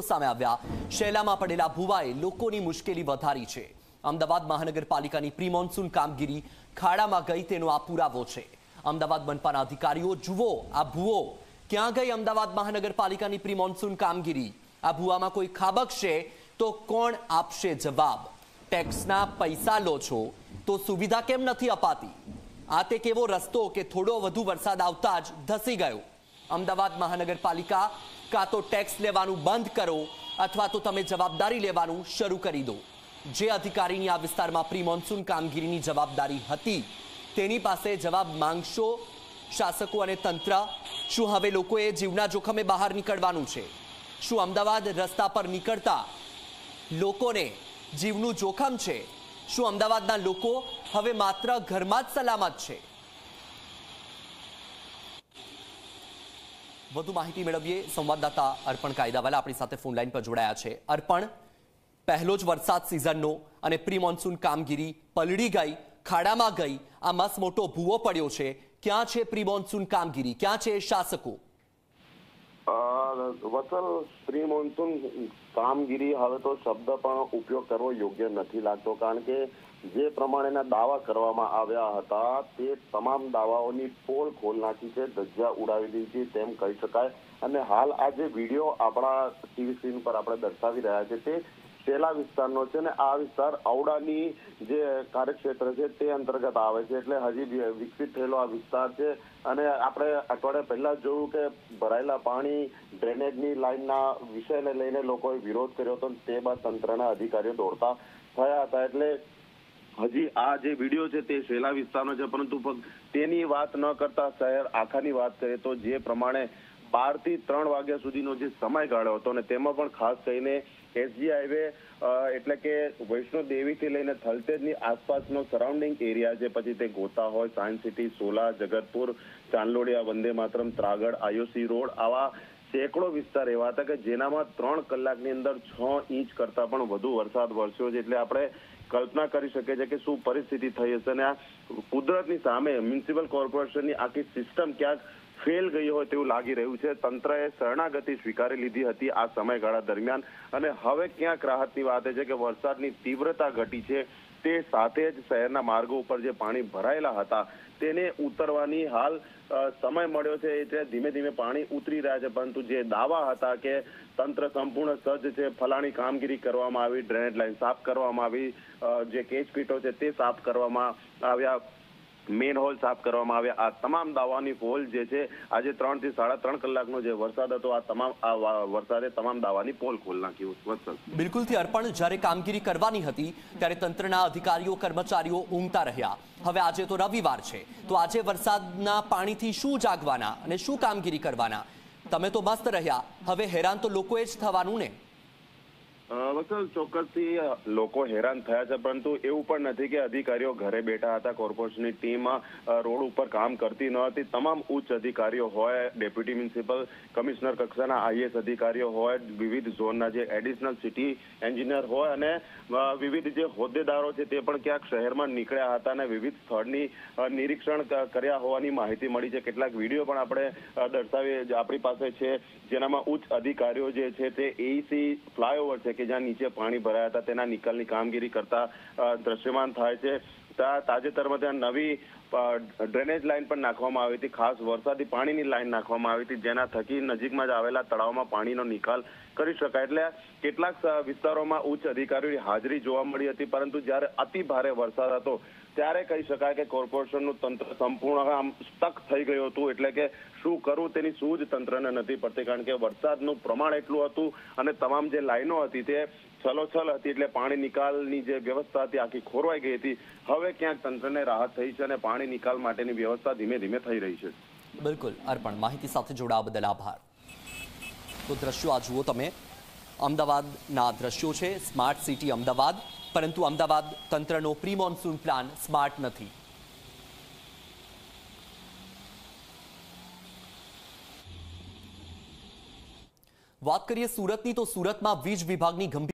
સામે આવ્યા। શેલામાં પડેલા ભૂવાએ લોકોની મુશ્કેલી વધારી છે। અમદાવાદ મહાનગરપાલિકાની પ્રી મોન્સૂન કામગીરી ખાડામાં ગઈ તેનો આ પુરાવો છે। અમદાવાદ મનપાના અધિકારીઓ જુઓ આ ભૂવો ક્યાં ગઈ? અમદાવાદ મહાનગરપાલિકાની પ્રી મોન્સૂન કામગીરી આ ભૂવામાં કોઈ ખાબકશે તો કોણ આપશે જવાબ? ટેક્સના પૈસા લો છો તો સુવિધા કેમ નથી અપાતી? આ તે કેવો રસ્તો કે થોડો વધુ વરસાદ આવતા જ ધસી ગયો? અમદાવાદ મહાનગરપાલિકા કાં તો ટેક્સ લેવાનું બંધ કરો અથવા તો તમે જવાબદારી લેવાનું શરૂ કરી દો। જે અધિકારીની આ વિસ્તારમાં પ્રી મોન્સૂન કામગીરીની જવાબદારી હતી તેની પાસે જવાબ માંગશો શાસકો અને તંત્ર? શું હવે લોકોએ જીવના જોખમે બહાર નીકળવાનું છે? શું અમદાવાદ રસ્તા પર નીકળતા લોકોને જીવનું જોખમ છે? શું અમદાવાદના લોકો હવે માત્ર ઘરમાં જ સલામત છે? વધુ માહિતી મેળવીએ સંવાદદાતા અર્પણ કાયદાવાલા આપણી સાથે ફોન લાઈન પર જોડાયા છે। અર્પણ, પહેલો જ વરસાદ સિઝનનો અને પ્રી મોન્સૂન કામગીરી પલળી ગઈ, ખાડામાં ગઈ, આ મસ્ત મોટો ભૂવો પડ્યો છે। ક્યાં છે પ્રી મોન્સૂન કામગીરી? ક્યાં છે શાસકો? વત્સલ, પ્રી મોન્સૂન કામગીરી હવે તો શબ્દ પણ ઉપયોગ કરવો યોગ્ય નથી લાગતો, કારણ કે જે પ્રમાણેના દાવા કરવામાં આવ્યા હતા તે તમામ દાવાઓની પોલ ખોલ નાખી છે, ધજ્જા ઉડાવી દીધી છે તેમ કહી શકાય। અને હાલ આ જે વિડીયો આપણા ટીવી સ્ક્રીન પર આપણે દર્શાવી રહ્યા છે તે શેલા વિસ્તારનો છે ને આ વિસ્તાર ઔડાની જે કાર્યક્ષેત્ર છે તે અંતર્ગત આવે છે, એટલે હજી વિકસિત થયેલો આ વિસ્તાર છે। અને આપણે અઠવાડિયા પહેલા જોયું કે ભરાયેલા પાણી ડ્રેનેજની લાઈનના વિષયને લઈને લોકોએ વિરોધ કર્યો હતો, તે બાદ તંત્રના અધિકારીઓ દોડતા થયા હતા। એટલે હજી આ જે વિડીયો છે તે શેલા વિસ્તારનો છે, પરંતુ તેની વાત ન કરતા શહેર આખાની વાત કરીએ તો જે પ્રમાણે 12 થી 3 વાગ્યા સુધીનો જે સમયગાળો હતો અને તેમાં પણ ખાસ કરીને એસજી હાઈવે એટલે કે વૈષ્ણો દેવીથી લઈને થલતેજની આસપાસનો સરાઉન્ડિંગ એરિયા છે, પછી તે ગોતા હોય, science city, Sola, Jagatpur, Chandlodia, Vande Mataram, ત્રાગડ, IOC road, આવા સેંકડો વિસ્તાર એવા હતા કે જેનામાં 3 કલાકની અંદર 6 ઇંચ કરતા પણ વધુ વરસાદ વરસ્યો છે। એટલે આપણે કલ્પના કરી શકીએ છીએ કે શું પરિસ્થિતિ થઈ હશે। અને આ કુદરતની સામે મ્યુનિસિપલ કોર્પોરેશનની આખી સિસ્ટમ ક્યાંક ફેલ ગઈ હોય તેવું લાગી રહ્યું છે। તંત્રએ શરણાગતિ સ્વીકારી લીધી હતી આ સમયગાળા દરમિયાન, અને હવે ક્યાંક રાહતની વાત એ છે કે વરસાદની તીવ્રતા ઘટી છે, તે સાથે જ શહેરના માર્ગો ઉપર જે પાણી ભરાયેલા હતા તેને ઉતરવાની હાલ સમય મળ્યો છે, એટલે ધીમે ધીમે પાણી ઉતરી રહ્યા છે। પરંતુ જે દાવા હતા કે તંત્ર સંપૂર્ણ સજ્જ છે, ફલાણી કામગીરી કરવામાં આવી, ડ્રેનેજ લાઈન સાફ કરવામાં આવી, જે કેચપીટો છે તે સાફ કરવામાં આવ્યા, મેન હોલ સાફ કરવામાં આવ્યા, આ તમામ દાવાની પોલ જે છે આજે 3 થી 3.5 કલાકનો જે વરસાદ હતો આ વરસાદે તમામ દાવાની પોલ ખોલ નાખ્યું। બિલકુલથી અર્પણ, જ્યારે કામગીરી કરવાની હતી ત્યારે તંત્રના અધિકારીઓ કર્મચારીઓ ઊંઘતા રહ્યા। હવે આજે તો રવિવાર છે, તો આજે વરસાદના પાણીથી શું જાગવાના અને શું કામગીરી કરવાના? તમે તો મસ્ત રહ્યા, હવે હેરાન તો લોકોએ જ થવાનું ને? વત્સલ, ચોક્કસથી લોકો હેરાન થયા છે, પરંતુ એવું પણ નથી કે અધિકારીઓ ઘરે બેઠા હતા। કોર્પોરેશનની ટીમ રોડ ઉપર કામ કરતી ન હતી। તમામ ઉચ્ચ અધિકારીઓ હોય, ડેપ્યુટી મ્યુનિસિપલ કમિશનર કક્ષાના આઈએએસ અધિકારીઓ હોય, વિવિધ ઝોનના જે એડિશનલ સિટી એન્જિનિયર હોય અને વિવિધ જે હોદ્દેદારો છે તે પણ ક્યાંક શહેરમાં નીકળ્યા હતા અને વિવિધ સ્થળની નિરીક્ષણ કર્યા હોવાની માહિતી મળી છે। કેટલાક વિડીયો પણ આપણે દર્શાવી આપણી પાસે છે, જેનામાં ઉચ્ચ અધિકારીઓ જે છે તે એઈસી ફ્લાયઓવર છે કે જ્યાં નીચે પાણી ભરાયા હતા તેના નિકાલની કામગીરી કરતા દ્રશ્યમાન થાય છે। તાજેતરમાં ત્યાં નવી ડ્રેનેજ લાઈન પણ નાખવામાં આવી હતી, ખાસ વરસાદી પાણીની લાઈન નાખવામાં આવી હતી, જેના થકી નજીકમાં જ આવેલા તળાવમાં પાણીનો નિકાલ કરી શકાય। એટલે કેટલાક વિસ્તારોમાં ઉચ્ચ અધિકારીઓની હાજરી જોવા મળી હતી, પરંતુ જ્યારે અતિ ભારે વરસાદ હતો ત્યારે કહી શકાય કે કોર્પોરેશનનું તંત્ર સંપૂર્ણ આમ સ્ટક થઈ ગયું હતું। એટલે કે શું કરવું તેની સૂઝ તંત્રને નથી પડતી, કારણ કે વરસાદનું પ્રમાણ એટલું હતું અને તમામ જે લાઈનો હતી તે છલોછલ હતી, એટલે પાણી નિકાલની જે વ્યવસ્થા હતી આખી ખોરવાઈ ગઈ હતી। હવે ક્યાંક તંત્રને રાહત થઈ છે અને પાણી નિકાલ માટેની વ્યવસ્થા ધીમે ધીમે થઈ રહી છે। બિલકુલ અર્પણ, માહિતી સાથે જોડાવા બદલ આભાર। તો દ્રશ્યો આ જુઓ તમે, અમદાવાદના દ્રશ્યો છે, સ્માર્ટ સિટી અમદાવાદ, પરંતુ અમદાવાદ તંત્રનો પ્રી મોન્સૂન પ્લાન સ્માર્ટ નથી। વાત કરીએ સુરતની, તો સુરતમાં વીજ વિભાગની ગંભીર